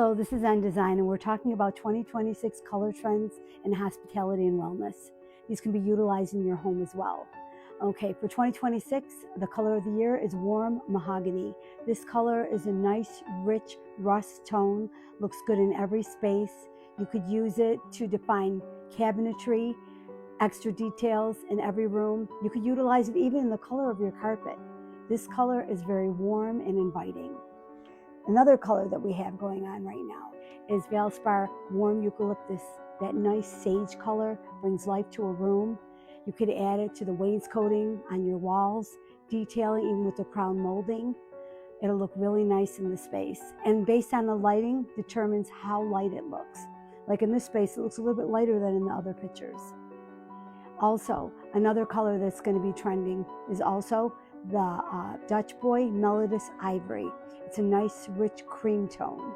Hello, this is Zen Design, and we're talking about 2026 color trends in hospitality and wellness. These can be utilized in your home as well. Okay, for 2026, the color of the year is warm mahogany. This color is a nice, rich rust tone, looks good in every space. You could use it to define cabinetry, extra details in every room. You could utilize it even in the color of your carpet. This color is very warm and inviting. Another color that we have going on right now is Valspar Warm Eucalyptus. That nice sage color brings life to a room. You could add it to the wainscoting on your walls, detailing even with the crown molding. It'll look really nice in the space. And based on the lighting, determines how light it looks. Like in this space, it looks a little bit lighter than in the other pictures. Also, another color that's going to be trending is also the Dutch Boy Melodus Ivory. It's a nice, rich cream tone.